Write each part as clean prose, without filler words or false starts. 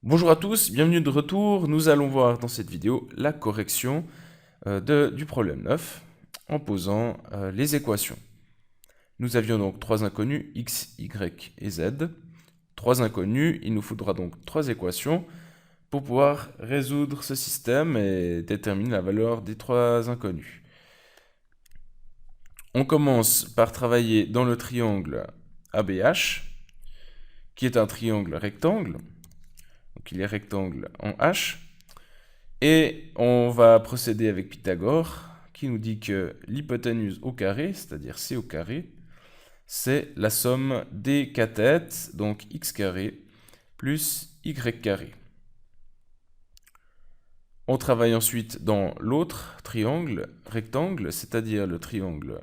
Bonjour à tous, bienvenue de retour. Nous allons voir dans cette vidéo la correction du problème 9 en posant les équations. Nous avions donc trois inconnus, x, y et z. Trois inconnus, il nous faudra donc trois équations pour pouvoir résoudre ce système et déterminer la valeur des trois inconnus. On commence par travailler dans le triangle ABH, qui est un triangle rectangle. Donc il est rectangle en H. Et on va procéder avec Pythagore, qui nous dit que l'hypoténuse au carré, c'est-à-dire c au carré, c'est la somme des cathètes, donc x carré, plus y carré. On travaille ensuite dans l'autre triangle rectangle, c'est-à-dire le triangle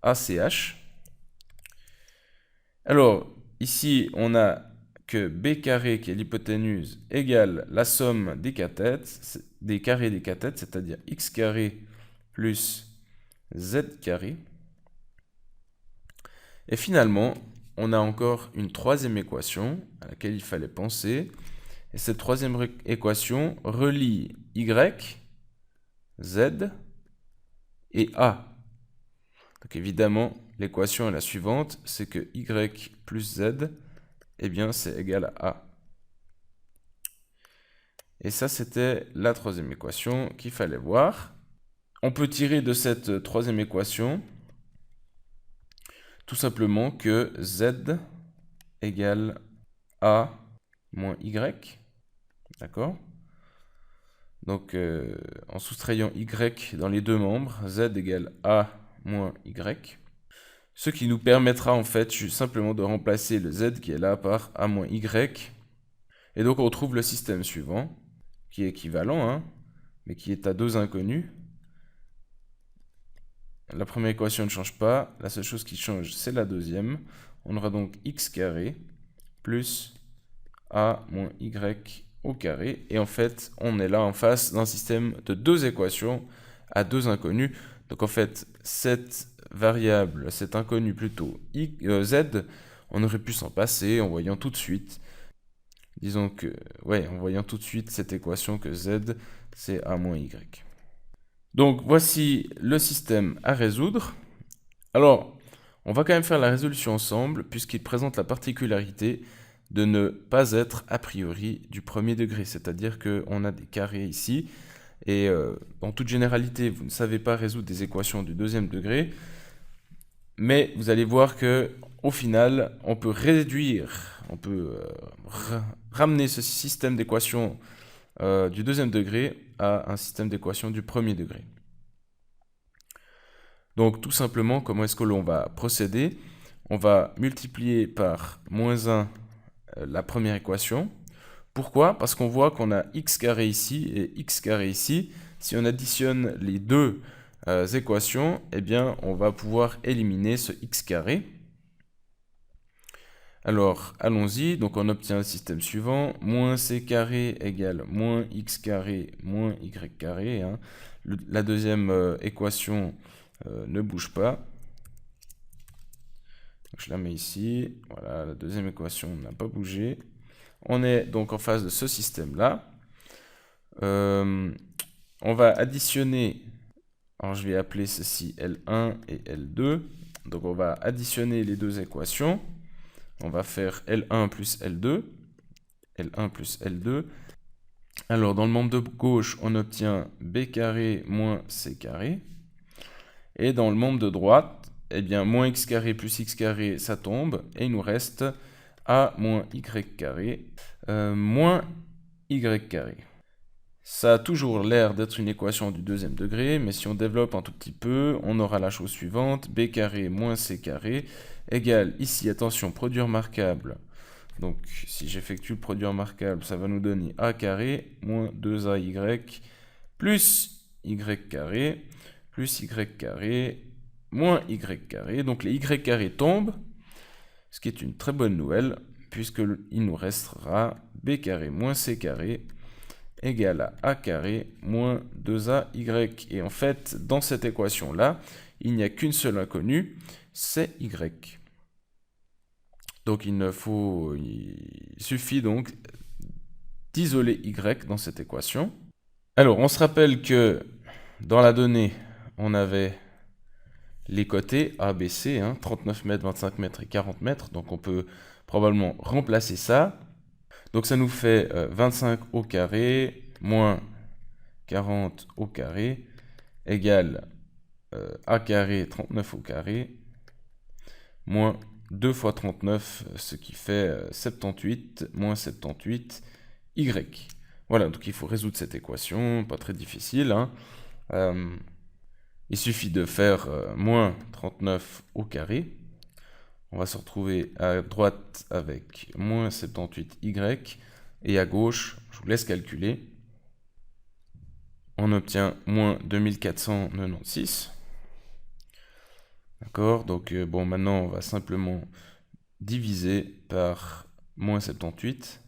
ACH. Alors, ici, on a que b carré, qui est l'hypoténuse, égale la somme des cathètes, des carrés des cathètes, c'est-à-dire x carré plus z carré. Et finalement, on a encore une troisième équation à laquelle il fallait penser. Et cette troisième équation relie y, z et a. Donc évidemment, l'équation est la suivante, c'est que y plus z, eh bien c'est égal à a. Et ça, c'était la troisième équation qu'il fallait voir. On peut tirer de cette troisième équation tout simplement que z égale a moins y. D'accord? Donc, en soustrayant y dans les deux membres, z égale a moins y. Ce qui nous permettra en fait simplement de remplacer le z qui est là par a moins y. Et donc on retrouve le système suivant, qui est équivalent, hein, mais qui est à deux inconnus. La première équation ne change pas, la seule chose qui change c'est la deuxième. On aura donc x carré plus a moins y au carré. Et en fait, on est là en face d'un système de deux équations à deux inconnus. Donc en fait, cette variable, cet inconnu plutôt z, on aurait pu s'en passer en voyant tout de suite. Disons que, ouais, en voyant tout de suite cette équation que z, c'est a moins y. Donc voici le système à résoudre. Alors, on va quand même faire la résolution ensemble, puisqu'il présente la particularité de ne pas être a priori du premier degré, c'est-à-dire qu'on a des carrés ici, et en toute généralité, vous ne savez pas résoudre des équations du deuxième degré, mais vous allez voir que au final, on peut réduire, on peut ramener ce système d'équations du deuxième degré à un système d'équations du premier degré. Donc tout simplement, comment est-ce que l'on va procéder? On va multiplier par moins 1 la première équation. Pourquoi? Parce qu'on voit qu'on a x carré ici et x carré ici. Si on additionne les deux équations, eh bien on va pouvoir éliminer ce x carré. Alors allons-y, donc on obtient le système suivant, moins c carré égale moins x carré moins y carré. Hein. La deuxième équation ne bouge pas. Donc, je la mets ici, voilà, la deuxième équation n'a pas bougé. On est donc en face de ce système-là. On va additionner, alors je vais appeler ceci L1 et L2. Donc on va additionner les deux équations. On va faire L1 plus L2. L1 plus L2. Alors dans le membre de gauche, on obtient B carré moins C carré. Et dans le membre de droite, eh bien, moins x carré plus x carré, ça tombe. Et il nous reste a moins y carré moins y carré. Ça a toujours l'air d'être une équation du deuxième degré, mais si on développe un tout petit peu, on aura la chose suivante, b carré moins c carré égale, ici, attention, produit remarquable. Donc, si j'effectue le produit remarquable, ça va nous donner a carré moins 2ay plus y carré plus y carré moins y carré. Donc, les y carrés tombent, ce qui est une très bonne nouvelle, puisqu'il nous restera b carré moins c carré égale à a carré moins 2ay. Et en fait, dans cette équation-là, il n'y a qu'une seule inconnue, c'est y. Donc il suffit donc d'isoler y dans cette équation. Alors, on se rappelle que dans la donnée, on avait les côtés A, B, C, 39 mètres, 25 mètres et 40 mètres. Donc, on peut probablement remplacer ça. Donc, ça nous fait 25 au carré moins 40 au carré égale A carré 39 au carré moins 2 fois 39, ce qui fait 78 moins 78 y. Voilà, donc il faut résoudre cette équation, pas très difficile. Il suffit de faire moins 39 au carré. On va se retrouver à droite avec moins 78y. Et à gauche, je vous laisse calculer. On obtient moins 2496. D'accord, donc bon, maintenant on va simplement diviser par moins 78,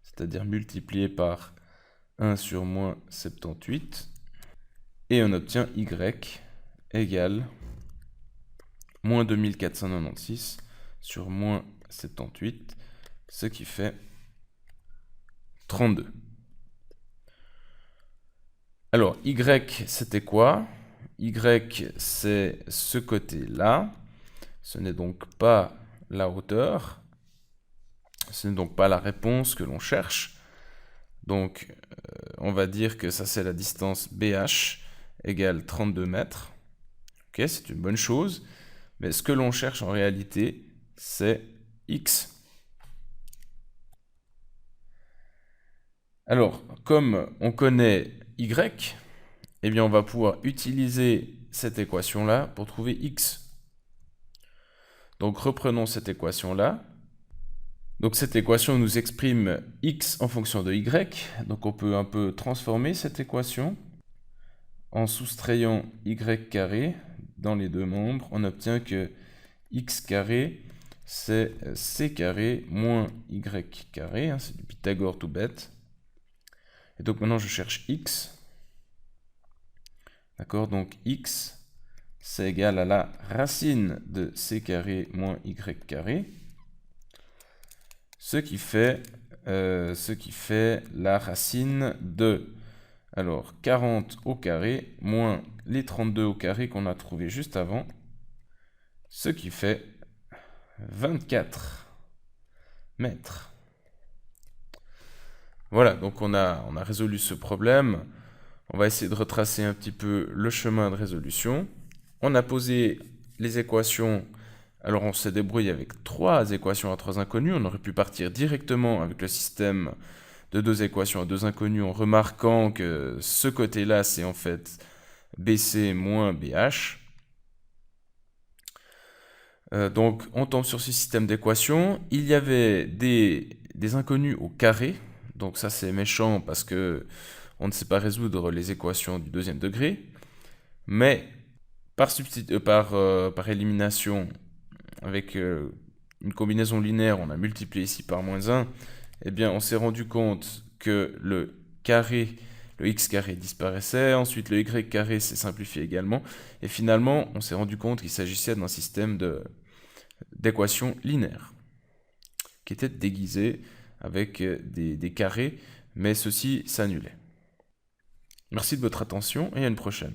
c'est-à-dire multiplier par 1 sur moins 78, et on obtient y égale moins 2496 sur moins 78, ce qui fait 32. Alors, y, c'était quoi? Y, c'est ce côté-là. Ce n'est donc pas la hauteur. Ce n'est donc pas la réponse que l'on cherche. Donc, on va dire que ça, c'est la distance BH égale 32 mètres. Ok, c'est une bonne chose. Mais ce que l'on cherche en réalité, c'est X. Alors, comme on connaît Y, eh bien, on va pouvoir utiliser cette équation-là pour trouver X. Donc, reprenons cette équation-là. Donc, cette équation nous exprime X en fonction de Y. Donc, on peut un peu transformer cette équation. En soustrayant Y carré dans les deux membres, on obtient que X carré, c'est C carré moins Y carré. C'est du Pythagore tout bête. Et donc, maintenant, je cherche X. D'accord, donc X, c'est égal à la racine de C carré moins Y carré, ce qui fait la racine de, alors, 40 au carré moins les 32 au carré qu'on a trouvé juste avant, ce qui fait 24 mètres. Voilà, donc on a résolu ce problème. On va essayer de retracer un petit peu le chemin de résolution. On a posé les équations. Alors on s'est débrouillé avec 3 équations à 3 inconnus. On aurait pu partir directement avec le système de 2 équations à 2 inconnus en remarquant que ce côté-là, c'est en fait BC moins BH. Donc on tombe sur ce système d'équations. Il y avait des inconnus au carré. Donc ça c'est méchant parce que on ne sait pas résoudre les équations du deuxième degré, mais par élimination, avec une combinaison linéaire, on a multiplié ici par moins 1, eh bien on s'est rendu compte que le x carré disparaissait, ensuite le y carré s'est simplifié également, et finalement on s'est rendu compte qu'il s'agissait d'un système d'équations linéaires, qui était déguisé avec des carrés, mais ceci s'annulait. Merci de votre attention et à une prochaine.